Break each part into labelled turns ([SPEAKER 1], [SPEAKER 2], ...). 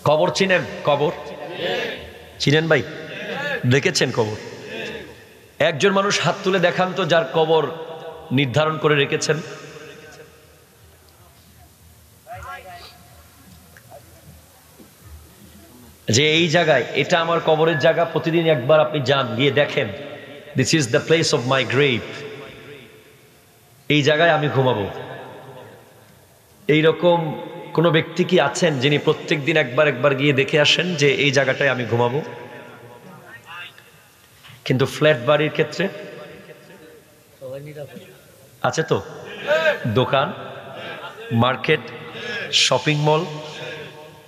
[SPEAKER 1] কবর চিনেন? কবর চিনেন ভাই? দেখেছেন কবর? একজন মানুষ হাত তুলে দেখান তো যার কবর নির্ধারণ করে রেখেছেন। যে এই জায়গায় এটা আমার কবরের জায়গা, প্রতিদিন একবার আপনি যান, গিয়ে দেখেন this is the place of my grave, এই জায়গায় আমি ঘুমাবো। এইরকম কোন ব্যক্তি কি আছেন যিনি প্রত্যেক দিন একবার একবার গিয়ে দেখে আসেন যে এই জায়গাটায় আমি ঘুমাবো? কিন্তু ফ্ল্যাট বাড়ির ক্ষেত্রে আছে তো, দোকান, মার্কেট, শপিং মল,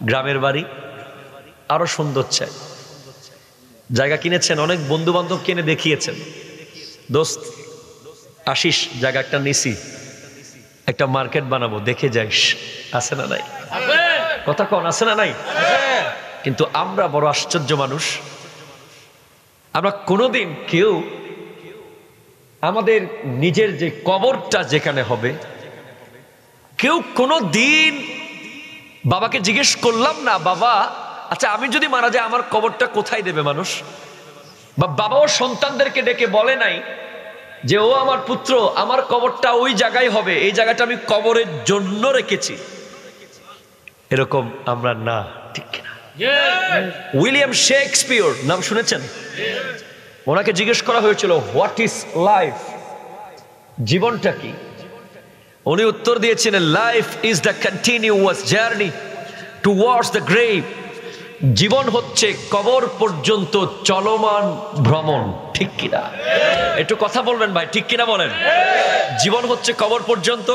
[SPEAKER 1] গ্রামের বাড়ি আরো সুন্দর চাই। জায়গা কিনেছেন, অনেক বন্ধু বান্ধব কিনে দেখিয়েছেন, দোস্ত আসিস জায়গা একটা নিছি, একটা মার্কেট বানাবো, দেখে যাইস। আছে না নাই? কথা কন, আছে না নাই? কিন্তু আমরা বড় আশ্চর্য মানুষ, আমরা কোনোদিন কেউ আমাদের নিজের যে কবরটা যেখানে হবে, কেউ কোনো দিন বাবাকে জিজ্ঞেস করলাম না, বাবা আচ্ছা আমি যদি মারা যাই আমার কবরটা কোথায় দেবে মানুষ? বা বাবাও সন্তানদেরকে ডেকে বলে নাই যে ও আমার পুত্র, আমার কবরটা ওই জায়গায় হবে, এই জায়গাটা আমি কবরের জন্য রেখেছি। এরকম আমরা না, ঠিক কিনা? উইলিয়াম শেক্সপিয়র নাম শুনেছেন? ওনাকে জিজ্ঞেস করা হয়েছিল হোয়াট ইজ লাইফ, জীবনটা কি? উনি উত্তর দিয়েছিলেন life is the continuous journey towards the grave. জীবন হচ্ছে কবর পর্যন্ত চলমান ভ্রমণ, ঠিক কিনা? একটু কথা বলবেন ভাই, ঠিক কিনা বলেন? জীবন হচ্ছে কবর পর্যন্ত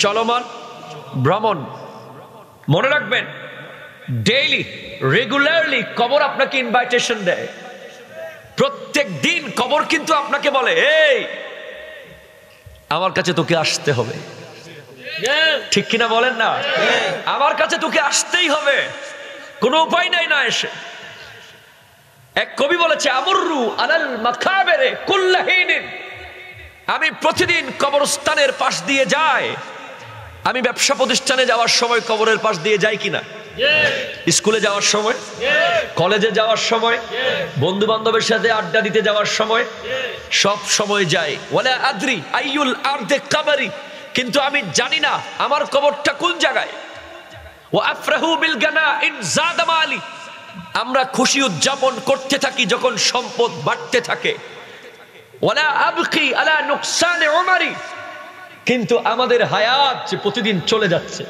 [SPEAKER 1] চলমান ভ্রমণ। মনে রাখবেন, ডেইলি রেগুলারলি কবর আপনাকে ইনভাইটেশন দেয়। প্রত্যেক দিন কবর কিন্তু আপনাকে বলে এই আমার কাছে তোকে আসতে হবে, ঠিক কিনা বলেন না? আমার কাছে তোকে আসতেই হবে, কোনো উপায় নাই না এসে। এক কবি বলেছে আমরু আলাল মাকাবেরে কুল্লাহিনিন, আমি প্রতিদিন কবরস্থানের পাশ দিয়ে যাই। আমি ব্যবসা প্রতিষ্ঠানে যাওয়ার সময় কবরের পাশ দিয়ে যাই কিনা? স্কুলে যাওয়ার সময়, কলেজে যাওয়ার সময়, বন্ধু বান্ধবের সাথে আড্ডা দিতে যাওয়ার সময়, সব সময় যাই। ওয়ালা আদ্রি আইয়ুল আরদে কবরি, কিন্তু আমি জানি না আমার কবরটা কোন জায়গায়। ওয়া আফরাহু বিল গানাইন যাদা মালি, আমরা খুশি উদযাপন করতে থাকি যখন সম্পদ বাড়তে থাকে। ওয়ালা আবকি আলা নুকসান উমরি, কিন্তু আমাদের হায়াত যে প্রতিদিন চলে যাচ্ছে,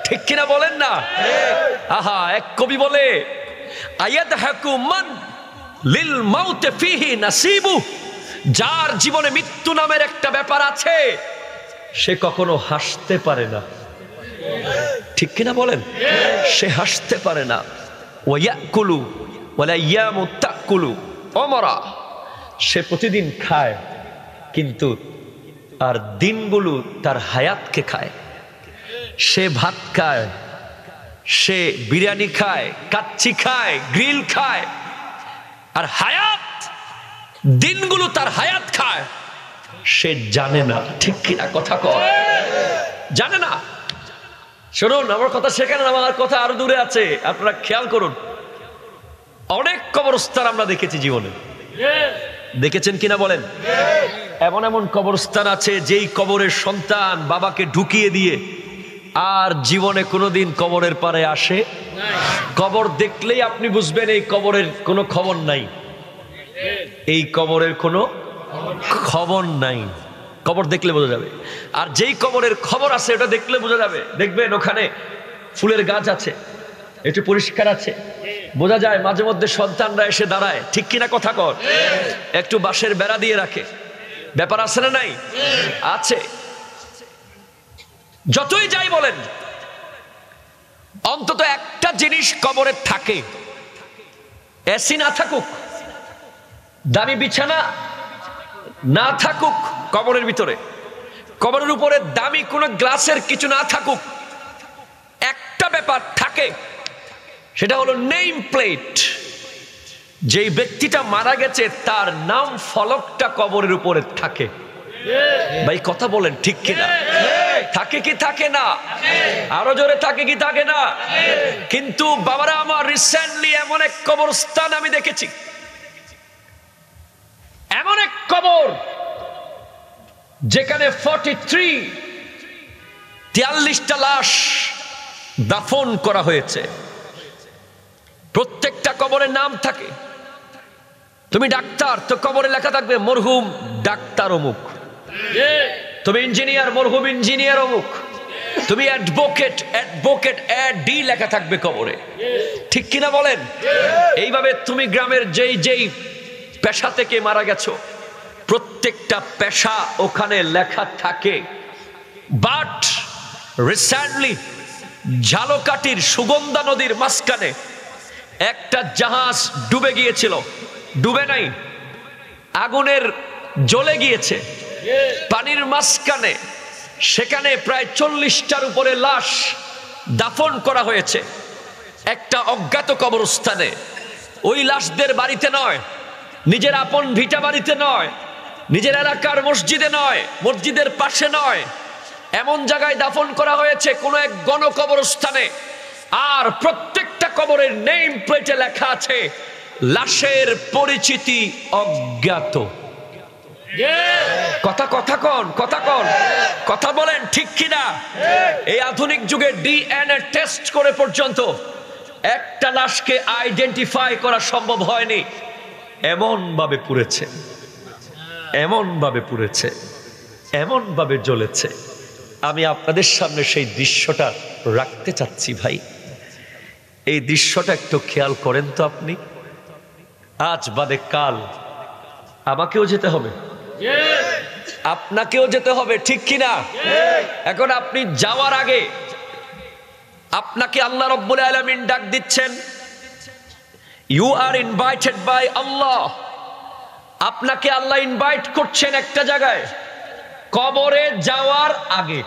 [SPEAKER 1] ঠিক কিনা বলেন না? আহা, এক কবি বলে আয়াদহাকু মান লিল মাউতে ফিহি নাসিবু, যার জীবনে মৃত্যু নামের একটা ব্যাপার আছে সে কখনো হাসতে পারে না, ঠিক কিনা বলেন? সে হাসতে পারে না। ওয়ায়াকুলু ওয়ালা ইয়ামু তাকুলু ওমরা, সে প্রতিদিন খায় কিন্তু আর দিনগুলো তার হায়াতকে খায়। সে ভাত খায়, সে বিরিয়ানি খায়, কাচ্চি খায়, গ্রিল খায়, আর হায়াত দিনগুলো তার হায়াত খায়। সে জানে না, ঠিক কিনা? কথা কয় জানে না। শুনুন, আমার কথা সেখানে, আমার কথা আরো দূরে আছে, আপনারা খেয়াল করুন। অনেক কবরস্থান আমরা দেখেছি জীবনে, দেখেছেন কিনা বলেন? এমন এমন কবরস্থান আছে যেই কবরের সন্তান বাবাকে ঢুকিয়ে দিয়ে আর জীবনে কোনোদিন কবরের পারে আসে। কবর দেখলেই আপনি বুঝবেন এই কবরের কোনো খবর নাই, এই কবরের কোনো খবর নাই। কবর দেখলে বোঝা যাবে। আর যেই কবরের খবর আছে ওটা দেখলে বোঝা যাবে। দেখবেন ওখানে ফুলের গাছ আছে, একটু পরিষ্কার আছে, বোঝা যায়। মাঝে মধ্যে সন্তানরা এসে দাঁড়ায়, ঠিক কিনা? কথা কর। একটু বাঁশের বেড়া দিয়ে রাখে, ব্যাপার আছে না নাই? আছে। যতই যাই বলেন, অন্তত একটা জিনিস কবরে থাকে, এসি না থাকুক, দামি বিছানা না থাকুক কবরের ভিতরে, কবরের উপরে দামি কোনো গ্লাসের কিছু না থাকুক, একটা ব্যাপার থাকে, সেটা হলো নেম প্লেট। যেই ব্যক্তিটা মারা গেছে তার নাম ফলকটা কবরের উপরে থাকে। ভাই কথা বলেন, ঠিক কিনা? থাকে কি থাকে না? আরো জোরে থাকে কি থাকে না? কিন্তু বাবারা আমার, রিসেন্টলি এমন এক কবরস্থান আমি দেখেছি, এমন এক কবর যেখানে 43টা লাশ দাফন করা হয়েছে। প্রত্যেকটা কবরের নাম থাকে। তুমি ডাক্তার, তো কবরে লেখা থাকবে মরহুম ডাক্তার অমুক। তুমি ইঞ্জিনিয়ার, মরহুম ইঞ্জিনিয়ার অমুক। তুমি অ্যাডভোকেট, অ্যাডভোকেট ডি লেখা থাকবে কবরে। ঠিক কিনা বলেন? এইভাবে তুমি গ্রামের যেই পেশা থেকে মারা গেছো, প্রত্যেকটা পেশা ওখানে লেখা থাকে। বাট রিসেন্টলি ঝালকাঠির সুগন্ধা নদীর মাঝখানে একটা জাহাজ ডুবে গিয়েছিল। ডুবে নাই, আগুনের জ্বলে গিয়েছে পানির মাঝখানে। সেখানে প্রায় 40টার উপরে লাশ দাফন করা হয়েছে একটা অজ্ঞাত কবরস্থানে। ওই লাশদের বাড়িতে নয়, নিজের আপন ভিটা বাড়িতে নয়, নিজের এলাকার মসজিদে নয়, মসজিদের পাশে নয়, এমন জায়গায় দাফন করা হয়েছে কোনো এক গণকবরস্থানে। আর প্রত্যেকটা কবরের নেম প্লেটে লেখা আছে লাশের পরিচিতি অজ্ঞাত। কথা বলেন ঠিক কিনা? এই আধুনিক যুগে ডিএনএ টেস্ট করে পর্যন্ত একটা লাশকে আইডেন্টিফাই করা সম্ভব হয়নি। এমন ভাবে পুড়েছে, এমন ভাবে পুড়েছে, এমন ভাবে জ্বলেছে। আমি আপনাদের সামনে সেই দৃশ্যটা রাখতে চাচ্ছি ভাই। এই দৃশ্যটা একটু খেয়াল করেন তো আপনি। আজ বাদে কাল আমাকেও যেতে হবে, আপনাকেও যেতে হবে, ঠিক কিনা? এখন আপনি যাওয়ার আগে আপনাকে আল্লাহ রাব্বুল আলামিন ডাক দিচ্ছেন। ইউ আর ইনভাইটেড বাই আল্লাহ। আপনাকে আল্লাহ ইনভাইট করছেন একটা জায়গায়, কবরে যাওয়ার আগে।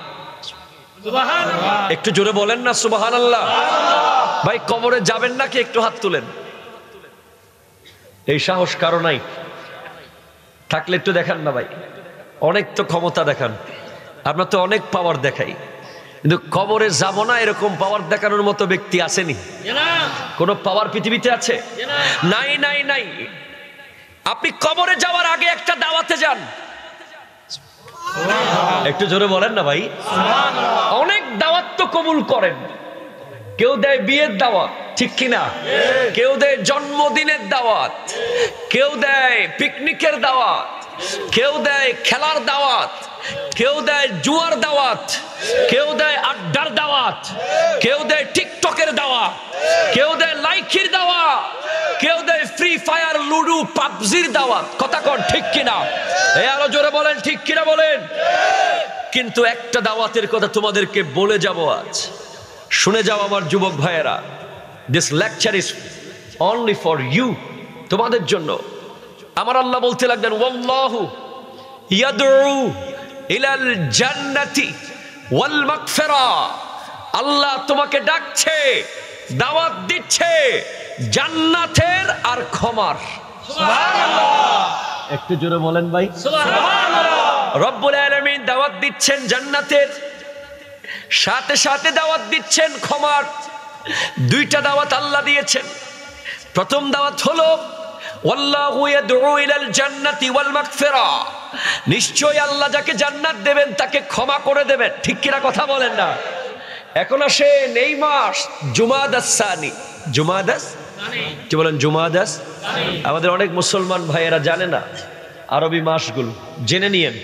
[SPEAKER 1] একটু জোরে বলেন না সুবহানাল্লাহ। ভাই কবরে যাবেন নাকি? একটু হাত তুলেন। এই সাহস কারো নাই? থাকলে একটু দেখান না ভাই। অনেক তো ক্ষমতা দেখান, আমরা তো অনেক পাওয়ার দেখাই, কিন্তু কবরে যাব না এরকম পাওয়ার দেখানোর মতো ব্যক্তি আসেনি। কোন পাওয়ার পৃথিবীতে আছে? নাই নাই নাই। আপনি কবরে যাওয়ার আগে একটা দাওয়াতে যান। একটু জোরে বলেন না ভাই। অনেক দাওয়াত তো কবুল করেন। কেউ দেয় বিয়ের দাওয়াত, ঠিক কিনা? কেউ দেয় জন্মদিনের দাওয়াত, কেউ দেয় পিকনিকের দাওয়াত, কেউ দেয় খেলার দাওয়াত, কেউ দেয় জুয়ার দাওয়াত, কেউ দেয় আড্ডার দাওয়াত, কেউ দেয় টিকটকের দাওয়াত, কেউ দেয় লাইকির দাওয়াত, কেউ দেয় ফ্রি ফায়ার, লুডু, পাবজির দাওয়াত। কথা কন ঠিক কিনা? এই আরো জোরে বলেন ঠিক কিনা বলেন। কিন্তু একটা দাওয়াতের কথা তোমাদেরকে বলে যাব আজ, শুনে যাও আমার যুবক ভাইয়েরা। This lecture is only for you, তোমাদের জন্য। আমার আল্লাহ বলতে লাগলেন, ওয়াল্লাহু ইয়াদউ ইলাল জান্নাতি ওয়াল মাগফিরা। আল্লাহ তোমাকে ডাকছে, দাওয়াত দিচ্ছে জান্নাতের আর ক্ষমার। সুবহানাল্লাহ। একটু জোরে বলেন ভাই সুবহানাল্লাহ। রব্বুল আলামিন দাওয়াত দিচ্ছেন জান্নাতের, সাথে সাথে দাওয়াত দিচ্ছেন ক্ষমার। দুইটা দাওয়াত আল্লাহ দিয়েছেন। প্রথম দাওয়াত হলো ওয়াল্লাহু ইয়াদউ ইলাল জান্নাতি ওয়াল মাগফিরা। নিশ্চয়ই আল্লাহ যাকে জান্নাত দেবেন তাকে ক্ষমা করে দেবেন। ঠিক কিনা কথা বলেন না? এখন আসেন এই মাস জুমাদাস সানি। জুমাদাস কি বলেন? জুমাদাস। আমাদের অনেক মুসলমান ভাইয়েরা জানে না আরবি মাসগুলো, জেনে নিয়েন।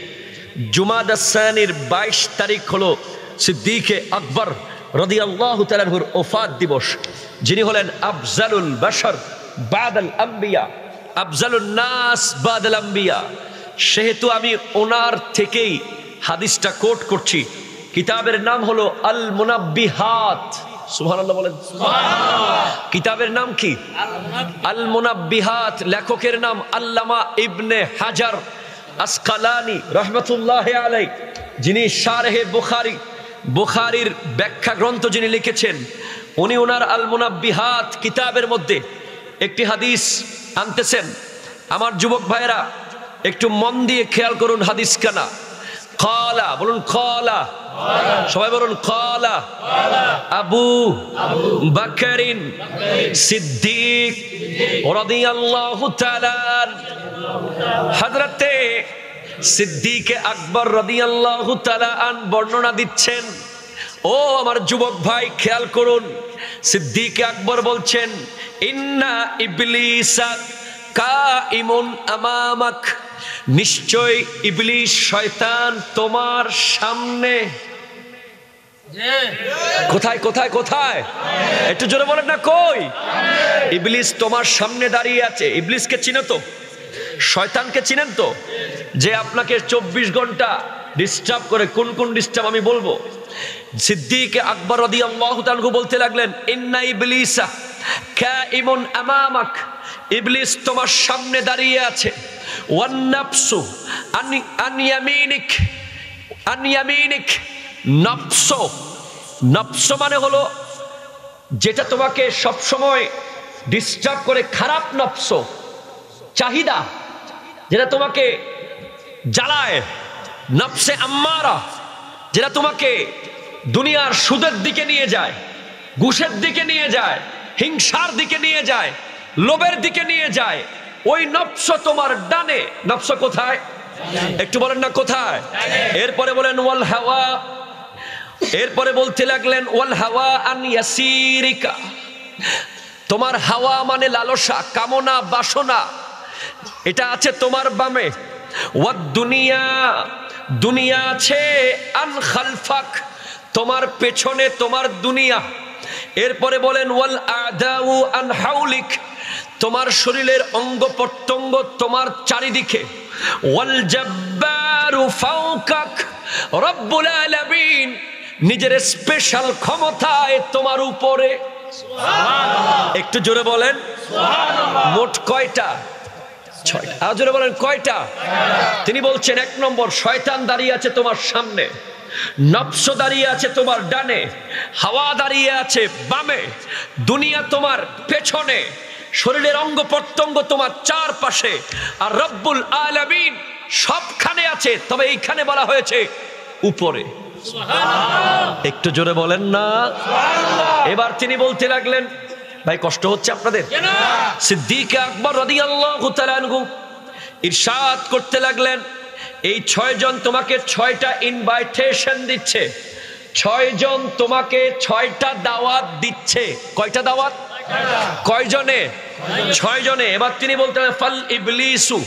[SPEAKER 1] জুমাদাস সানির 22 তারিখ হলো সিদ্দিকে আকবর রাদিয়াল্লাহু তাআলা আনহুর ওফাত দিবস। যিনি হলেন আফজালুল বাশার বাদাল আম্বিয়া, আফজালুন নাস বাদাল আম্বিয়া। সেহেতু আমি ওনার থেকেই হাদিসটা কোট করছি। কিতাবের নাম হলো আল মুনাব্বিহাত। সুবহানাল্লাহ বলেন সুবহানাল্লাহ। কিতাবের নাম কি? আল মুনাব্বিহাত। লেখকের নাম আল্লামা ইবনে হাজার আসকালানি রাহমাতুল্লাহি আলাইহি, যিনি শারহে বুখারী, বুখারীর ব্যাখ্যা গ্রন্থ যিনি লিখেছেন, উনি ওনার আল মুনাব্বিহাত কিতাবের মধ্যে একটি হাদিস আনতেছেন। আমার যুবক ভাইয়েরা একটু মন দিয়ে খেয়াল করুন হাদিস কানা। ক্বালা বলুন, ক্বালা সবাই বলুন ক্বালা আবু বকরিন সিদ্দিক রাদিয়াল্লাহু তাআলা। হযরতে সিদ্দিক আকবর রাদিয়াল্লাহু তাআলা আন বর্ণনা দিচ্ছেন। ও আমার যুবক ভাই, খেয়াল করুন, সিদ্দিক আকবর বলছেন, ইন্না ইবলিসা কাইমুন আমামাক, নিশ্চয় ইবলিস শয়তান তোমার সামনে। কোথায় কোথায় কোথায়? একটু জোরে বলেন না, কই? ইবলিস তোমার সামনে দাঁড়িয়ে আছে। ইবলিসকে চিনো তো? শয়তানকে চিনেন তো? যে আপনাকে 24 ঘন্টা ডিস্টার্ব করে। কোন কোন ডিস্টার্ব আমি বলবো। সিদ্দিক আকবর রাদিয়াল্লাহু তাআলা বলতে লাগলেন, ইন্না ইবলিসা কাইমুন আমামাক, ইবলিস তোমার সামনে দাঁড়িয়ে আছে। ওয়ান নাফসু আন ইয়ামিনিক, আন ইয়ামিনিক, নফস, নফস মানে হলো যেটা তোমাকে সব সময় ডিস্টার্ব করে, খারাপ নফস, চাহিদা যেটা তোমাকে জ্বালায়, নফসে আম্মারা যেটা তোমাকে দুনিয়ার সুদের দিকে নিয়ে যায়, ঘুষের দিকে নিয়ে যায়, হিংসার দিকে নিয়ে যায়, লোভের দিকে নিয়ে যায়। ওই নফস তোমার ডানে। নফস কোথায়? একটু বলেন না কোথায়? এরপরে বলেন ওয়াল হাওয়া, এরপরে বলতে লাগলেন ওয়াল হাওয়া আন ইয়াসিরিকা, তোমার হাওয়া মানে লালসা, কামনা, বাসনা, এটা আছে তোমার বামে। ওয়াদ দুনিয়া, দুনিয়া আছে আন খালফাক, তোমার পেছনে তোমার দুনিয়া। এরপরে বলেন ওয়াল আদাউ আন হাউলিক, তোমার শরীরের অঙ্গ প্রত্যঙ্গ তোমার চারিদিকে। ওয়াল জাব্বারু ফাওকাক, রব্বুল আলামিন নিজের স্পেশাল ক্ষমতায় তোমার উপরে। সুবহানাল্লাহ। একটু জোরে বলেন সুবহানাল্লাহ। মোট কয়টা? 6টা। আর জোরে বলেন কয়টা? তিনি বলছেন, 1 নম্বর, শয়তান দাঁড়িয়ে আছে তোমার সামনে, নফস দাঁড়িয়ে আছে তোমার ডানে, হাওয়া দাঁড়িয়ে আছে বামে, দুনিয়া তোমার পেছনে, শরীরের অঙ্গ প্রত্যঙ্গ তোমার চারপাশে, আর রব্বুল আলামিন সবখানে আছে, তবে এইখানে বলা হয়েছে উপরে। সুবহানাল্লাহ। একটু জোরে বলেন না সুবহানাল্লাহ। এবার তিনি বলতে লাগলেন, ভাই কষ্ট হচ্ছে আপনাদের? সিদ্দিক আকবর রাদিয়াল্লাহু তাআলা আনহু ইরশাদ করতে লাগলেন, এই 6 জন তোমাকে 6টা ইনভাইটেশন দিচ্ছে, 6 জন তোমাকে 6টা দাওয়াত দিচ্ছে। কয়টা দাওয়াত? কয়জনে? 6 জনে। এবার তিনি বলতে ফাল ইবলিসু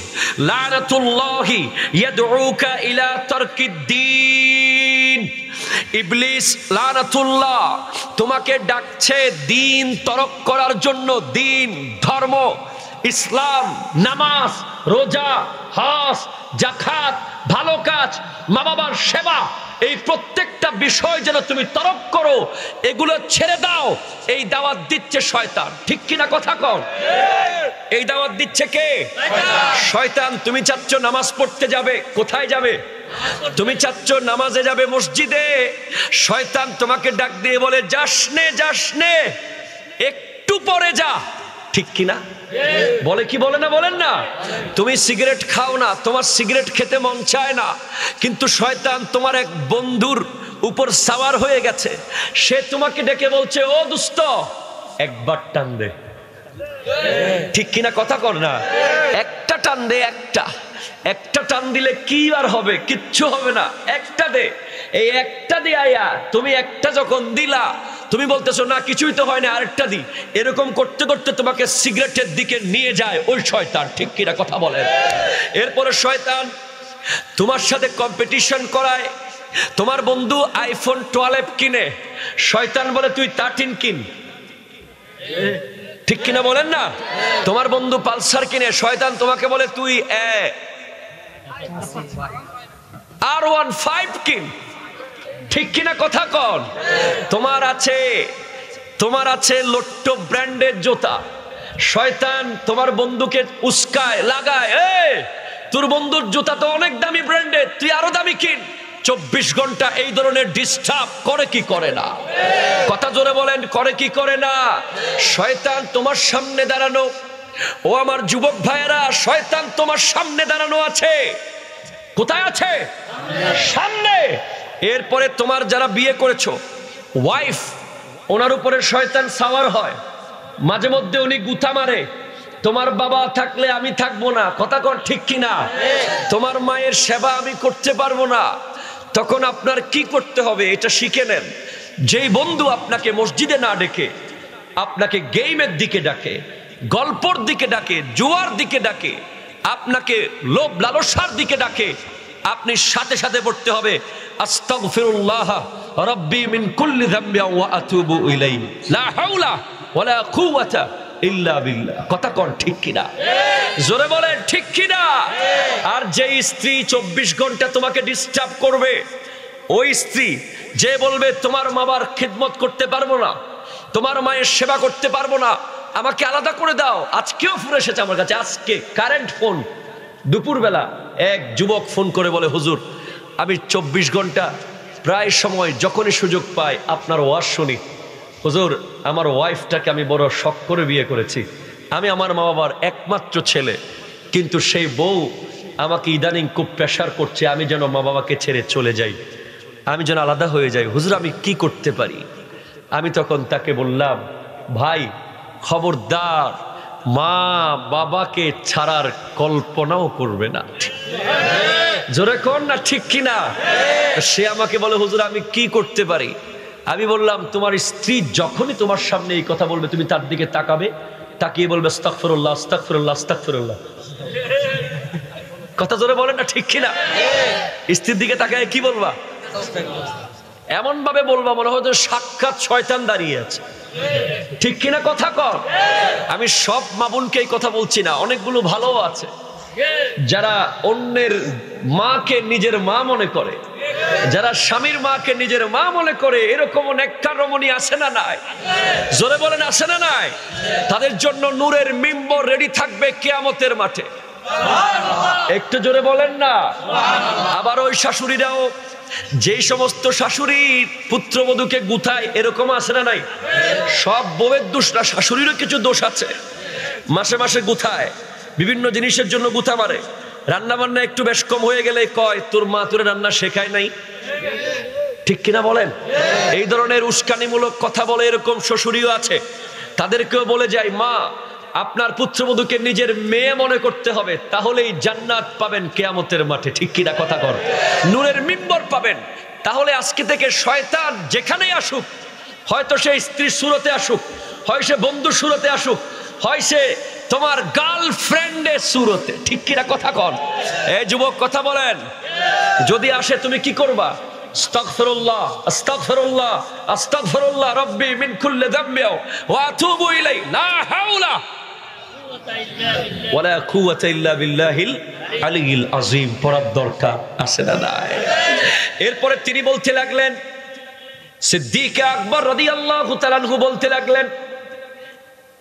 [SPEAKER 1] লানাতুল্লাহি ইয়াদউকা ইলা তারকিদ্দিন, ইবলিস লানাতুল্লাহ তোমাকে ডাকছে দিন তরক করার জন্য। দিন, ধর্ম, ইসলাম, নামাজ, রোজা, হজ, যাকাত, ভালো কাজ, মা বাবার সেবা, এই প্রত্যেকটা বিষয় যেন তুমি তরক করো, এগুলো ছেড়ে দাও। এই দাওয়াত দিচ্ছে শয়তান। ঠিক কিনা কথা কও? এই দাওয়াত দিচ্ছে কে? শয়তান। তুমি চাচ্ছ নামাজ পড়তে যাবে, কোথায় যাবে? তুমি চাচ্ছ নামাজে যাবে মসজিদে, শয়তান তোমাকে ডাক দিয়ে বলে যাসনে, যাসনে, একটু পরে যা। ঠিক কিনা? বলে কি বলে না? বলেন না। তুমি সিগারেট খাও না, তোমার সিগারেট খেতে মন চায় না, কিন্তু শয়তান তোমার এক বন্ধুর উপর সাওয়ার হয়ে গেছে, সে তোমাকে ডেকে বলছে, ও দোস্ত একবার টান দে। ঠিক কিনা কথা কর না? একটা টান দে, একটা টান দিলে কি আর হবে? কিচ্ছু হবে না, একটা দে। এই একটা দিয়ে আয়া তুমি একটা যখন দিলা, তুমি বলতেছো না কিছুই তো হয় না, আরেকটা দি। এরকম করতে করতে তোমাকে সিগারেটের দিকে নিয়ে যায় ওই শয়তান। ঠিক কিনা কথা বলেন? এরপরে শয়তান তোমার সাথে কম্পিটিশন করায়। তোমার বন্ধু আইফোন 12 কিনে, শয়তান বলে তুই 13 কিন। ঠিক কিনা বলেন না? তোমার বন্ধু পালসার কিনে, শয়তান তোমাকে বলে তুই R15 কিন। ঠিক কিনা কথা কন? তোমার আছে লোট্টো ব্র্যান্ডের জুতা, শয়তান তোমার বন্ধুকে উস্কায়, লাগায়, তোর বন্ধুর জুতা তো অনেক দামি ব্র্যান্ডের, তুই আরো দামি কিন। 24 ঘন্টা এই ধরনের ডিস্টার্ব করে কি করে না? কথা জোরে বলেন, করে কি করে না? শয়তান তোমার সামনে দাঁড়ানো। ও আমার যুবক ভাইয়েরা, শয়তান তোমার সামনে দাঁড়ানো আছে। কোথায় আছে? সামনে। এরপরে তোমার যারা বিয়ে করেছো ওয়াইফ, ওনার উপরে শয়তান সাওয়ার হয়, মাঝে মধ্যে উনি গুথা মারে, তোমার বাবা থাকলে আমি থাকবো না, কথা কর ঠিক কিনা, তোমার মায়ের সেবা আমি করতে পারবো না, তখন আপনার কি করতে হবে এটা শিখে নেন। যেই বন্ধু আপনাকে মসজিদে না ডেকে আপনাকে গেমের দিকে ডাকে, গল্পর দিকে ডাকে, জুয়ার দিকে ডাকে, আপনাকে লোভ লালসার দিকে ডাকে, আপনি সাথে সাথে পড়তে হবে আস্তাগফিরুল্লাহ রাব্বি মিন কুল্লি যামবি ওয়া আতুবু ইলাইহি লা হাওলা ওয়ালা কুওয়াতা ইল্লা বিল্লাহ। কথা কোন ঠিক কিনা, জোরে বলেন ঠিক কিনা। আর যেই স্ত্রী 24 ঘন্টা তোমাকে ডিস্টার্ব করবে, ওই স্ত্রী যে বলবে তোমার বাবার খিদমত করতে পারবো না, তোমার মায়ের সেবা করতে পারবো না, আমাকে আলাদা করে দাও। আজকেও ফোন এসেছে আমার কাছে, আজকে কারেন্ট ফোন, দুপুরবেলা এক যুবক ফোন করে বলে হুজুর আমি 24 ঘন্টা প্রায় সময় যখনই সুযোগ পাই আপনার ওয়াজ শুনি। হুজুর আমার ওয়াইফটাকে আমি বড় শখ করে বিয়ে করেছি, আমি আমার মা বাবার একমাত্র ছেলে, কিন্তু সেই বউ আমাকে ইদানিং খুব প্রেশার করছে আমি যেন মা বাবাকে ছেড়ে চলে যাই, আমি যেন আলাদা হয়ে যাই, হুজুর আমি কি করতে পারি? আমি তখন তাকে বললাম ভাই খবরদার মা বাবাকে ছাড়ার কল্পনাও করবে না। জোরে কোন না ঠিক কিনা। সে আমাকে বলে হুজুর আমি কি করতে পারি? আমি বললাম তোমার স্ত্রী যখনই তোমার সামনে এই কথা বলবে তুমি তার দিকে তাকাবে, তাকিয়ে বলবে আস্তাগফিরুল্লাহ আস্তাগফিরুল্লাহ আস্তাগফিরুল্লাহ। কথা জোরে বলেন না ঠিক কিনা। স্ত্রীর দিকে তাকায় কি বলবা? এমন ভাবে বলবা মনে হয় সাক্ষাৎ শয়তান দাঁড়িয়ে আছে, ঠিক কিনা কথা কর। আমি সব মা বোনকে এই কথা বলছি না, অনেকগুলো ভালো আছে যারা অন্যের মাকে নিজের মা মনে করে, যারা স্বামীর মাকে নিজের মা মনে করে, এরকম নেককার রমণী আছে না নাই? জোরে বলেন আছে না নাই? তাদের জন্য নূরের মিম্বর রেডি থাকবে কিয়ামতের মাঠে। একটু জোরে বলেন না। আবার ওই শাশুড়িরাও, যেই সমস্ত শাশুড়ি পুত্রবধূকে গুথায়, এরকম আছে না নাই? সব বউয়ের দোষ না, শাশুড়িরও কিছু দোষ আছে। মাসে মাসে গুথায়, বিভিন্ন জিনিসের জন্য গুথা মারে, রান্না বান্না একটু বেশ কম হয়ে গেলে কয় তোর মা তোরে রান্না শেখায় নাই, ঠিক কিনা বলেন? এই ধরনের উস্কানিমূলক কথা বলে এরকম শ্বশুরিও আছে। তাদেরকেও বলে যায় মা আপনার পুত্রবধূকে নিজের মেয়ে মনে করতে হবে, তাহলেই জান্নাত পাবেন কিয়ামতের মাঠে, ঠিক কিনা কথা কর। নূরের মিম্বর পাবেন। তাহলে আজকে থেকে শয়তান যেখানেই আসুক, হয়তো সে স্ত্রীর সুরতে আসুক, হয় সে বন্ধুর সুরতে আসুক, হয় সে তোমার গার্লফ্রেন্ডের সুরতে, ঠিক কিনা কথা কর। এই যুবক কথা বলেন, যদি আসে তুমি কি করবা? আস্তাগফিরুল্লাহ আস্তাগফিরুল্লাহ আস্তাগফিরুল্লাহ রাব্বি মিন কুল্লি যামবি ওয়া আতুবু ইলাইহি লা হাওলা ওয়ালা কুওয়াতা ইল্লা বিল্লাহিল আলিয়্যিল আযীম। পড়ার দরকার আছে না নাই? এরপরে তিনি বলতে লাগলেন, সিদ্দিক আকবর রাদিয়াল্লাহু তাআলা আনহু বলতে লাগলেন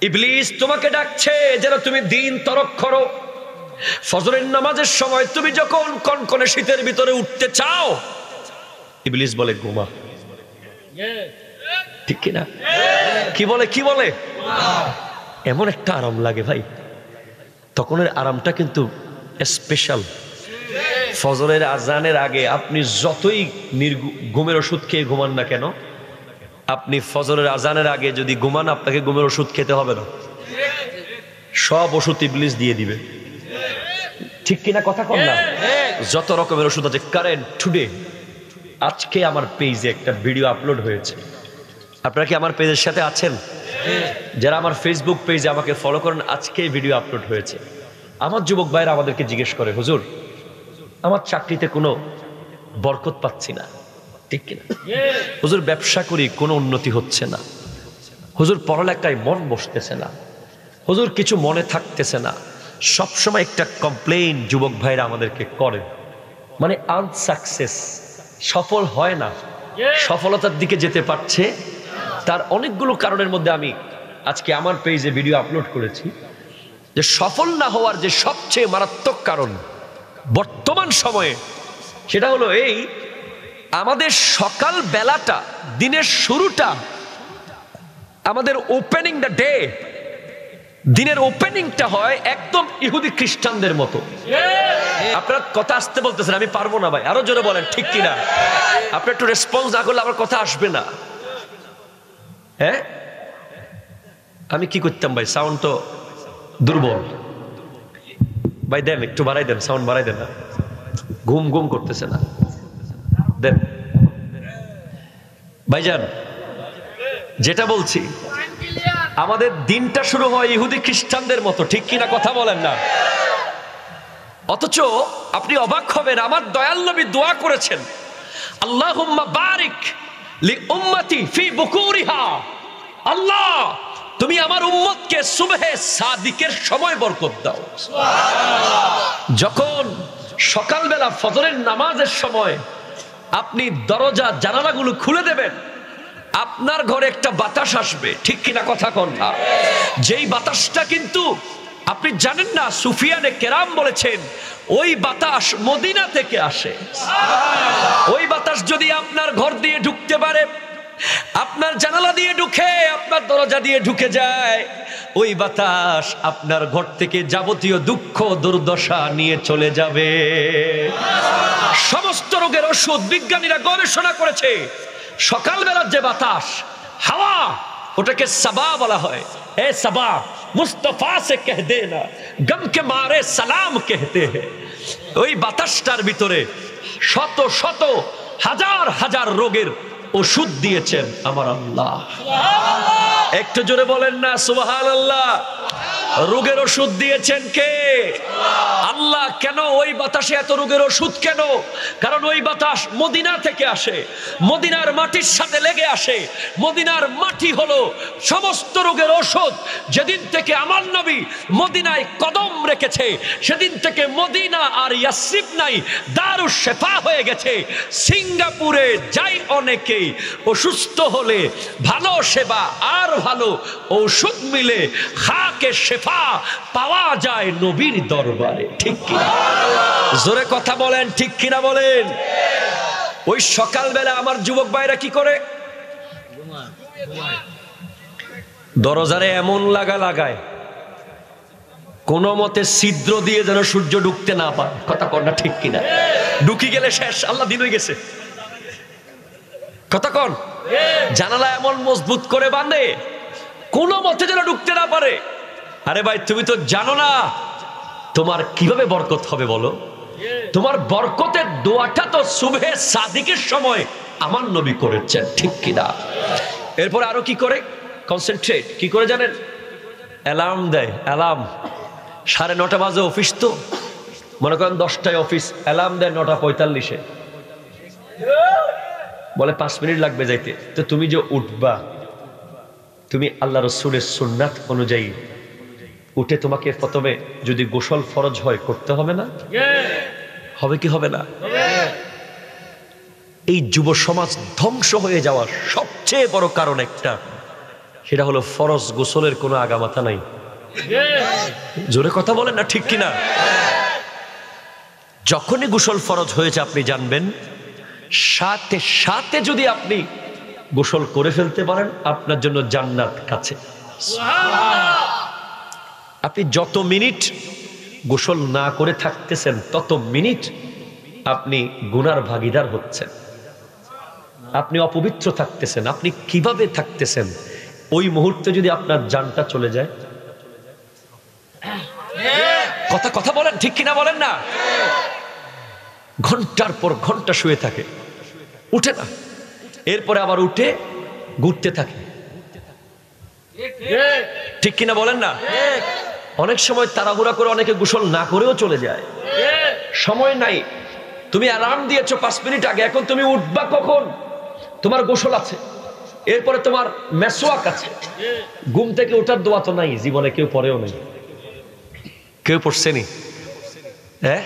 [SPEAKER 1] ইবলিস তোমাকে ডাকছে যেন তুমি দিন তরক করো। ফজরের নামাজের সময় তুমি যখন কনকনে শীতের ভিতরে উঠতে চাও, ইবলিস বলে ঘুমা, ঠিক কিনা? কি বলে? কি বলে? এমন একটা আরাম লাগে ভাই, তখনের আরামটা কিন্তু স্পেশাল। ফজরের আজানের আগে আপনি যতই ঘুমের ওষুধ খেয়ে ঘুমান না কেন, আপনি ফজরের আজানের আগে যদি ঘুমান আপনাকে ঘুমের ওষুধ খেতে হবে না, সব ওষুধ ইবলিস দিয়ে দিবে, ঠিক কিনা কথা কর না? যত রকমের ওষুধ আছে। কারেন্ট টুডে আজকে আমার পেজে একটা ভিডিও আপলোড হয়েছে, আপনারা কি আমার পেজের সাথে আছেন? যারা আমার ফেসবুক পেজে আমাকে ফলো করেন, আজকে ভিডিও আপলোড হয়েছে। আমার যুবক ভাইরা আমাদেরকে জিজ্ঞেস করে হুজুর আমার চাকরিতে কোনো বরকত পাচ্ছি না, ঠিক কিনা? হুজুর ব্যবসা করি কোনো উন্নতি হচ্ছে না, হুজুর পড়ালেখায় মন বসতেছে না, হুজুর কিছু মনে থাকতেছে না। সবসময় একটা কমপ্লেইন যুবক ভাইরা আমাদেরকে করে, মানে আনসাকসেস, সফল হয় না, সফলতার দিকে যেতে পারছে। তার অনেকগুলো কারণের মধ্যে আমি আজকে আমার পেজে ভিডিও আপলোড করেছি যে সফল না হওয়ার যে সবচেয়ে মারাত্মক কারণ বর্তমান সময়ে, সেটা হলো এই আমাদের সকাল বেলাটা, দিনের শুরুটা, আমাদের ওপেনিং দ্য ডে, দিনের ওপেনিংটা হয় একদম ইহুদি খ্রিস্টানদের মতো। আপনার কথা আসতে বলতেছেন, আমি পারবো না ভাই, আরো জোরে বলেন ঠিক কিনা। আপনি একটু রেসপন্স না করলে আমার কথা আসবে না। হ্যাঁ, আমি কি করতাম ভাই, সাউন্ড তো দুর্বল ভাই, দেন একটু বাড়াই দেন, সাউন্ড বাড়াই দেন না, ঘুম ঘুম করতেছে না, দেন ভাইজান। যেটা বলছি, আমাদের দিনটা শুরু হয় ইহুদি খ্রিস্টানদের মতো, ঠিক কিনা কথা বলেন না। অথচ আপনি অবাক হবেন, আমার দয়াল নবী দোয়া করেছেন, আল্লাহুম্মা বারিক লি উম্মতি ফি বুকুরিহা, আল্লাহ তুমি আমার উম্মতকে সুবহে সাদিকের সময় বরকত দাও। যখন সকালবেলা ফজরের নামাজের সময় আপনি দরজা জানালাগুলো খুলে দেবেন, আপনার ঘরে একটা বাতাস আসবে, ঠিক কিনা কথা কন না। যেই বাতাসটা কিন্তু আপনি জানেন না, সুফিয়ানে কেরাম বলেছেন ওই বাতাস মদিনা থেকে আসে। ওই বাতাস যদি আপনার ঘর দিয়ে ঢুকতে পারে, আপনার জানালা দিয়ে ঢুকে, আপনার দরজা দিয়ে ঢুকে যায়, ওই বাতাস আপনার ঘর থেকে যাবতীয় দুঃখ দুর্দশা নিয়ে চলে যাবে। সমস্ত রোগের ওষুধ বিজ্ঞানীরা গবেষণা করেছে, সকালবেলার যে বাতাস, হাওয়া, ওটাকে সাবা বলা হয়। এ সাবা, মুস্তফা সে কহ দেনা, গম কে মারে সালাম कहते हैं। ওই বাতাসটার ভিতরে শত শত হাজার হাজার রোগের ওষুধ দিয়েছেন আমার আল্লাহ। একটু জোরে বলেন না সুবহানাল্লাহ। রোগের ওষুধ দিয়েছেন কে? আল্লাহ। কেন ওই বাতাসে এত রোগের ওষুধ কেন? কারণ ওই বাতাস মদিনা থেকে আসে, মদিনার মাটির সাথে লেগে আসে। মদিনার মাটি হলো সমস্ত রোগের ওষুধ। যেদিন থেকে আমার নবী মদিনায় কদম রেখেছে, সেদিন থেকে মদিনা আর ইয়াসরিব নাই, দারুশ শেফা হয়ে গেছে। সিঙ্গাপুরে যাই অনেকেই, অসুস্থ হলে ভালো সেবা আর ভালো ঔষধ মিলে, খাকে শেফা পাওয়া যায় নবীর দরবারে, ঠিক কিনা? জোরে কথা বলেন, ঠিক কিনা বলেন। ওই সকালবেলা আমার যুবক ভাইরা কি করে? দরজারে এমন লাগায় কোন মতে ছিদ্র দিয়ে যেন সূর্য ঢুকতে না পারে। কথা কন না, ঠিক কিনা? ঢুকি গেলে শেষ, আল্লাহ দিন হয়ে গেছে। কথা কন। জানালা এমন মজবুত করে বাঁধে কোন মতে যেন ঢুকতে না পারে। আরে ভাই, তুমি তো জানো না তোমার কিভাবে বরকত হবে বলো? তোমার বরকতের দোয়াটা তো সুবহে সাদিকের সময় আমার নবী করেছেন, ঠিক কিনা? এরপর আরো কি করে? কনসেন্ট্রেট কি করে জানেন? অ্যালার্ম দেয়। অ্যালার্ম 9:30 বাজে অফিস, তো মনে করেন 10টায় অফিস, অ্যালার্ম দেয় 9:45-এ, বলে 5 মিনিট লাগবে যাইতে। তো তুমি যে উঠবা, তুমি আল্লাহ রসুলের সুন্নাত অনুযায়ী উঠে তোমাকে প্রথমে যদি গোসল ফরজ হয় করতে হবে না? হবে কি হবে না? এই যুব সমাজ ধ্বংস হয়ে যাওয়ার সবচেয়ে বড় কারণ একটা, সেটা হলো ফরজ গোসলের কোনো আগামাথা নাই। জোরে কথা বলেন না, ঠিক কিনা? যখনই গোসল ফরজ হয়েছে আপনি জানবেন, সাথে সাথে যদি আপনি গোসল করে ফেলতে পারেন, আপনার জন্য জান্নাত কাছে। আপনি যত মিনিট গোসল না করে থাকতেছেন, তত মিনিট আপনি গুনার ভাগীদার হচ্ছেন। আপনি অপবিত্র থাকতেছেন। আপনি কিভাবে থাকতেছেন, ওই মুহূর্তে যদি আপনার জানটা চলে যায়, কথা বলেন, ঠিক কিনা বলেন না? ঘন্টার পর ঘন্টা শুয়ে থাকে, উঠে না, এরপরে আবার উঠে ঘুরতে থাকে, ঠিক কিনা বলেন না? অনেক সময় তাড়াহুড়া করে অনেকে গোসল না করেও চলে যায়। সময় নাই, তুমি অ্যালার্ম দিয়েছো 5 মিনিট আগে, এখন তুমি উঠবা কখন? তোমার গোসল আছে, এরপরে তোমার মেসওয়াক আছে। ঘুম থেকে ওঠার দোয়া তো নাই জীবনে, কেউ পড়েও নাই। কেউ পড়ছেনি? হ্যাঁ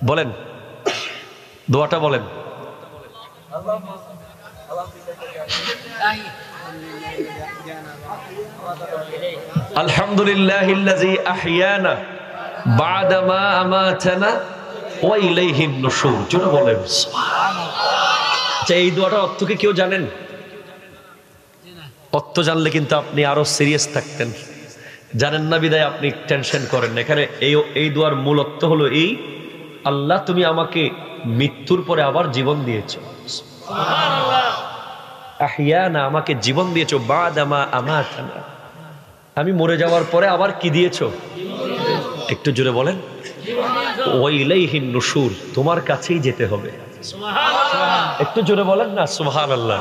[SPEAKER 1] বলেন, দোয়াটা বলেন। আলহামদুলিল্লাহিল্লাযী আহইয়ানা বা'দা মা আমাতানা ওয়া ইলাইহিন নুশুর। জোরে বলেন সুবহানাল্লাহ। এই দোয়াটার অর্থ কি কেউ জানেন? অর্থ জানলে কিন্তু আপনি আরো সিরিয়াস থাকতেন। জানেন না বিদায় আপনি টেনশন করেন। এখানে এই দোয়ার মূল অর্থ হলো এই, আল্লাহ তুমি আমাকে মৃত্যুর পরে আবার জীবন দিয়েছো, আহিয়ানা আমাকে জীবন দিয়েছো, বাদামা আমাতানা আমি মরে যাওয়ার পরে আবার কি দিয়েছো? একটু জোরে বলেন। ওয়া ইলাইহিন নুশুর তোমার কাছেই যেতে হবে। একটু জোরে বলেন না সুবহানাল্লাহ।